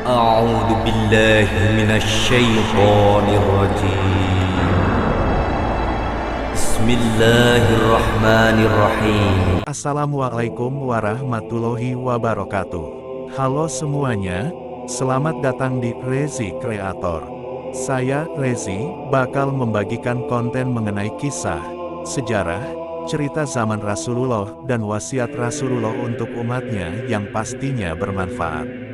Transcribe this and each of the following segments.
أعوذ بالله من الشيطان الرجيم. بسم الله الرحمن الرحيم. Assalamualaikum warahmatullahi wabarakatuh. Halo semuanya, selamat datang di Rezi Kreator. Saya, Rezi, bakal membagikan konten mengenai kisah, sejarah, cerita zaman Rasulullah dan wasiat Rasulullah untuk umatnya yang pastinya bermanfaat.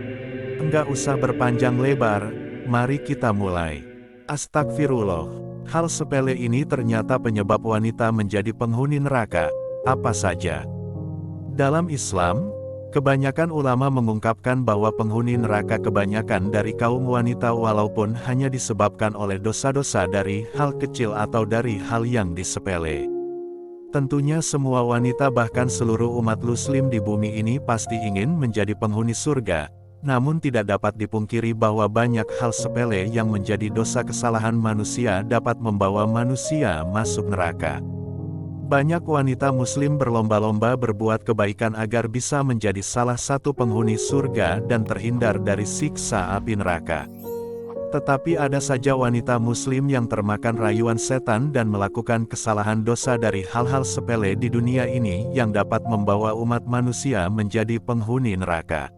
Enggak usah berpanjang lebar, mari kita mulai. Astagfirullah. Hal sepele ini ternyata penyebab wanita menjadi penghuni neraka. Apa saja? Dalam Islam, kebanyakan ulama mengungkapkan bahwa penghuni neraka kebanyakan dari kaum wanita walaupun hanya disebabkan oleh dosa-dosa dari hal kecil atau dari hal yang disepele. Tentunya semua wanita bahkan seluruh umat muslim di bumi ini pasti ingin menjadi penghuni surga. Namun tidak dapat dipungkiri bahwa banyak hal sepele yang menjadi dosa kesalahan manusia dapat membawa manusia masuk neraka. Banyak wanita muslim berlomba-lomba berbuat kebaikan agar bisa menjadi salah satu penghuni surga dan terhindar dari siksa api neraka. Tetapi ada saja wanita muslim yang termakan rayuan setan dan melakukan kesalahan dosa dari hal-hal sepele di dunia ini yang dapat membawa umat manusia menjadi penghuni neraka.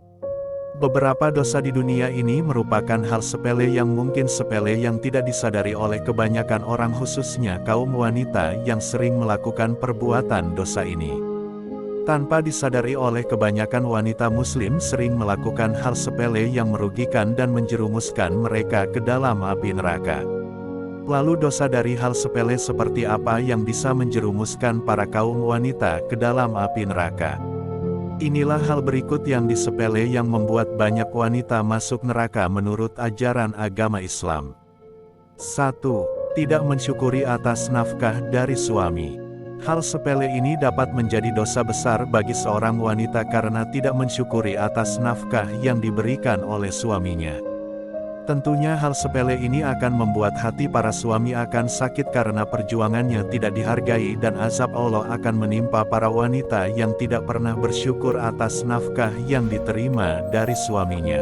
Beberapa dosa di dunia ini merupakan hal sepele yang mungkin sepele yang tidak disadari oleh kebanyakan orang khususnya kaum wanita yang sering melakukan perbuatan dosa ini. Tanpa disadari oleh kebanyakan wanita muslim sering melakukan hal sepele yang merugikan dan menjerumuskan mereka ke dalam api neraka. Lalu dosa dari hal sepele seperti apa yang bisa menjerumuskan para kaum wanita ke dalam api neraka? Inilah hal berikut yang disepele yang membuat banyak wanita masuk neraka menurut ajaran agama Islam. 1. Tidak mensyukuri atas nafkah dari suami. Hal sepele ini dapat menjadi dosa besar bagi seorang wanita karena tidak mensyukuri atas nafkah yang diberikan oleh suaminya. Tentunya hal sepele ini akan membuat hati para suami akan sakit karena perjuangannya tidak dihargai dan azab Allah akan menimpa para wanita yang tidak pernah bersyukur atas nafkah yang diterima dari suaminya.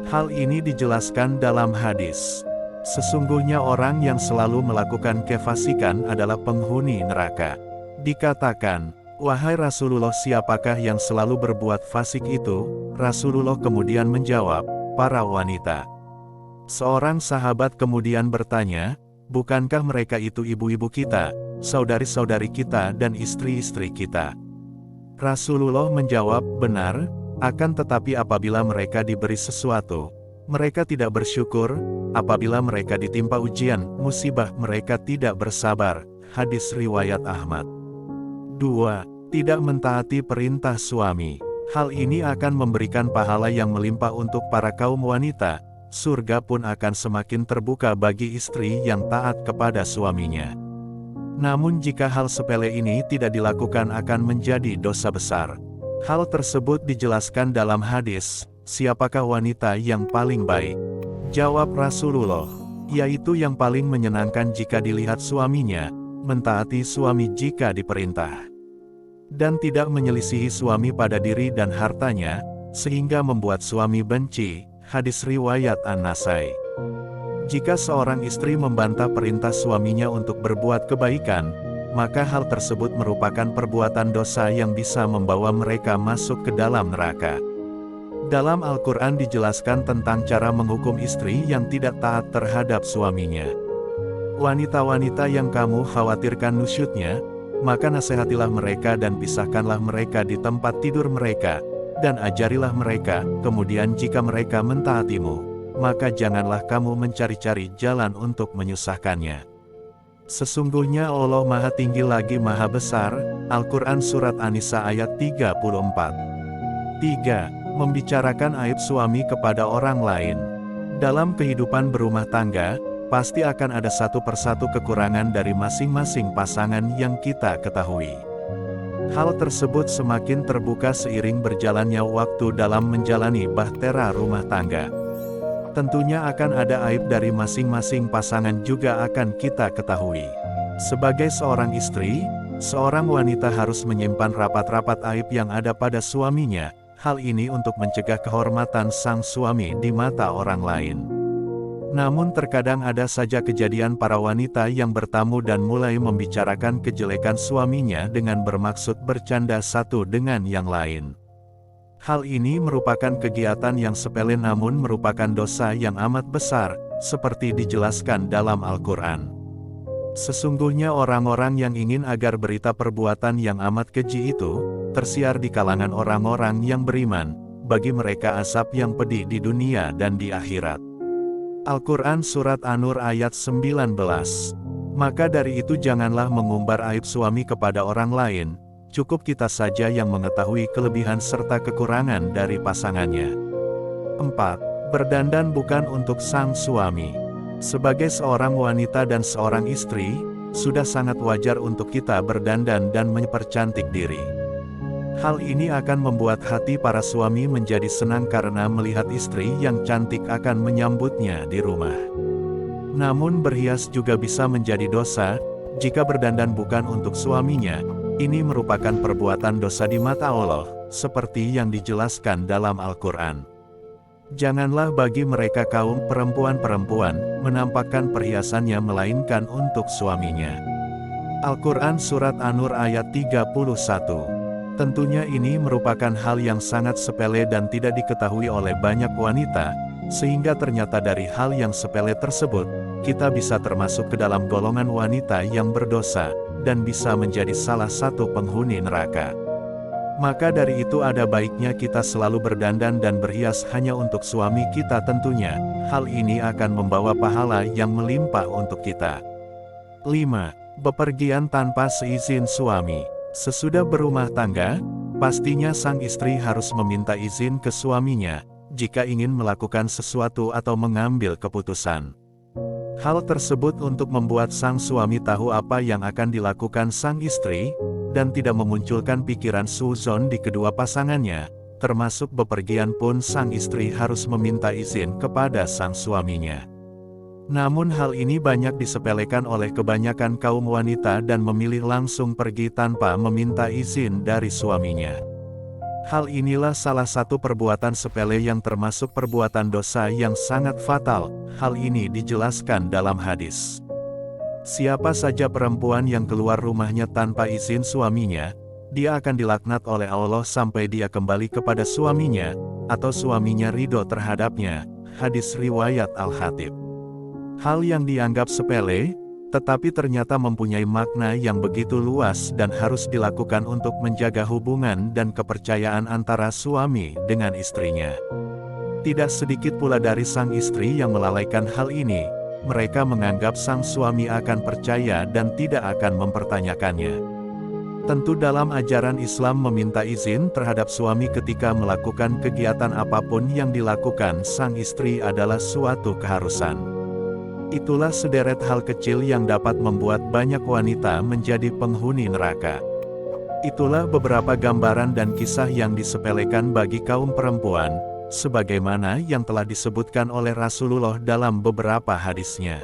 Hal ini dijelaskan dalam hadis. Sesungguhnya orang yang selalu melakukan kefasikan adalah penghuni neraka. Dikatakan, "Wahai Rasulullah, siapakah yang selalu berbuat fasik itu?" Rasulullah kemudian menjawab, "Para wanita." Seorang sahabat kemudian bertanya, "Bukankah mereka itu ibu-ibu kita, saudari-saudari kita dan istri-istri kita?" Rasulullah menjawab, "Benar, akan tetapi apabila mereka diberi sesuatu, mereka tidak bersyukur, apabila mereka ditimpa ujian, musibah mereka tidak bersabar." Hadis riwayat Ahmad. 2. Tidak mentaati perintah suami. Hal ini akan memberikan pahala yang melimpah untuk para kaum wanita. Surga pun akan semakin terbuka bagi istri yang taat kepada suaminya. Namun jika hal sepele ini tidak dilakukan akan menjadi dosa besar. Hal tersebut dijelaskan dalam hadis, "Siapakah wanita yang paling baik?" Jawab Rasulullah, "Yaitu yang paling menyenangkan jika dilihat suaminya, mentaati suami jika diperintah, dan tidak menyelisihi suami pada diri dan hartanya, sehingga membuat suami benci." Hadis riwayat An-Nasai. Jika seorang istri membantah perintah suaminya untuk berbuat kebaikan, maka hal tersebut merupakan perbuatan dosa yang bisa membawa mereka masuk ke dalam neraka. Dalam Al-Quran dijelaskan tentang cara menghukum istri yang tidak taat terhadap suaminya. Wanita-wanita yang kamu khawatirkan nusyutnya, maka nasihatilah mereka dan pisahkanlah mereka di tempat tidur mereka, dan ajarilah mereka, kemudian jika mereka mentaatimu, maka janganlah kamu mencari-cari jalan untuk menyusahkannya. Sesungguhnya Allah Maha Tinggi lagi Maha Besar. Al-Quran Surat An-Nisa ayat 34. 3. Membicarakan aib suami kepada orang lain. Dalam kehidupan berumah tangga, pasti akan ada satu persatu kekurangan dari masing-masing pasangan yang kita ketahui. Hal tersebut semakin terbuka seiring berjalannya waktu dalam menjalani bahtera rumah tangga. Tentunya akan ada aib dari masing-masing pasangan juga akan kita ketahui. Sebagai seorang istri, seorang wanita harus menyimpan rapat-rapat aib yang ada pada suaminya, Hal ini untuk mencegah kehormatan sang suami di mata orang lain. Namun terkadang ada saja kejadian para wanita yang bertamu dan mulai membicarakan kejelekan suaminya dengan bermaksud bercanda satu dengan yang lain. Hal ini merupakan kegiatan yang sepele namun merupakan dosa yang amat besar, seperti dijelaskan dalam Al-Quran. Sesungguhnya orang-orang yang ingin agar berita perbuatan yang amat keji itu tersiar di kalangan orang-orang yang beriman, bagi mereka asap yang pedih di dunia dan di akhirat. Al-Quran Surat An-Nur ayat 19. Maka dari itu janganlah mengumbar aib suami kepada orang lain, cukup kita saja yang mengetahui kelebihan serta kekurangan dari pasangannya. 4. Berdandan bukan untuk sang suami. Sebagai seorang wanita dan seorang istri, sudah sangat wajar untuk kita berdandan dan mempercantik diri. Hal ini akan membuat hati para suami menjadi senang karena melihat istri yang cantik akan menyambutnya di rumah. Namun berhias juga bisa menjadi dosa, jika berdandan bukan untuk suaminya. Ini merupakan perbuatan dosa di mata Allah, seperti yang dijelaskan dalam Al-Quran. Janganlah bagi mereka kaum perempuan-perempuan menampakkan perhiasannya melainkan untuk suaminya. Al-Quran Surat An-Nur ayat 31. Tentunya ini merupakan hal yang sangat sepele dan tidak diketahui oleh banyak wanita, sehingga ternyata dari hal yang sepele tersebut, kita bisa termasuk ke dalam golongan wanita yang berdosa, dan bisa menjadi salah satu penghuni neraka. Maka dari itu ada baiknya kita selalu berdandan dan berhias hanya untuk suami kita tentunya, hal ini akan membawa pahala yang melimpah untuk kita. 5. Bepergian tanpa seizin suami. Sesudah berumah tangga, pastinya sang istri harus meminta izin ke suaminya, jika ingin melakukan sesuatu atau mengambil keputusan. Hal tersebut untuk membuat sang suami tahu apa yang akan dilakukan sang istri, dan tidak memunculkan pikiran suuzon di kedua pasangannya, termasuk bepergian pun sang istri harus meminta izin kepada sang suaminya. Namun hal ini banyak disepelekan oleh kebanyakan kaum wanita dan memilih langsung pergi tanpa meminta izin dari suaminya. Hal inilah salah satu perbuatan sepele yang termasuk perbuatan dosa yang sangat fatal. Hal ini dijelaskan dalam hadis. Siapa saja perempuan yang keluar rumahnya tanpa izin suaminya, dia akan dilaknat oleh Allah sampai dia kembali kepada suaminya, atau suaminya ridho terhadapnya. Hadis riwayat Al-Khatib. Hal yang dianggap sepele, tetapi ternyata mempunyai makna yang begitu luas dan harus dilakukan untuk menjaga hubungan dan kepercayaan antara suami dengan istrinya. Tidak sedikit pula dari sang istri yang melalaikan hal ini, mereka menganggap sang suami akan percaya dan tidak akan mempertanyakannya. Tentu dalam ajaran Islam meminta izin terhadap suami ketika melakukan kegiatan apapun yang dilakukan sang istri adalah suatu keharusan. Itulah sederet hal kecil yang dapat membuat banyak wanita menjadi penghuni neraka. Itulah beberapa gambaran dan kisah yang disepelekan bagi kaum perempuan, sebagaimana yang telah disebutkan oleh Rasulullah dalam beberapa hadisnya.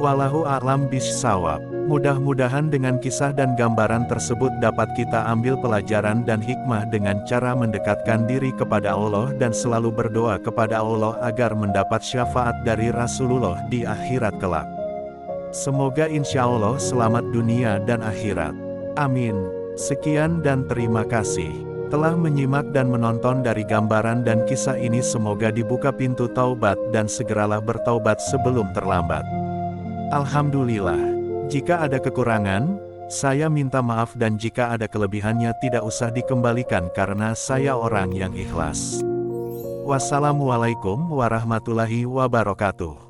Wallahu a'lam bishawab. Mudah-mudahan dengan kisah dan gambaran tersebut dapat kita ambil pelajaran dan hikmah dengan cara mendekatkan diri kepada Allah dan selalu berdoa kepada Allah agar mendapat syafaat dari Rasulullah di akhirat kelak. Semoga insya Allah selamat dunia dan akhirat. Amin. Sekian dan terima kasih telah menyimak dan menonton dari gambaran dan kisah ini. Semoga dibuka pintu taubat dan segeralah bertaubat sebelum terlambat. Alhamdulillah. Jika ada kekurangan, saya minta maaf, dan jika ada kelebihannya tidak usah dikembalikan karena saya orang yang ikhlas. Wassalamualaikum warahmatullahi wabarakatuh.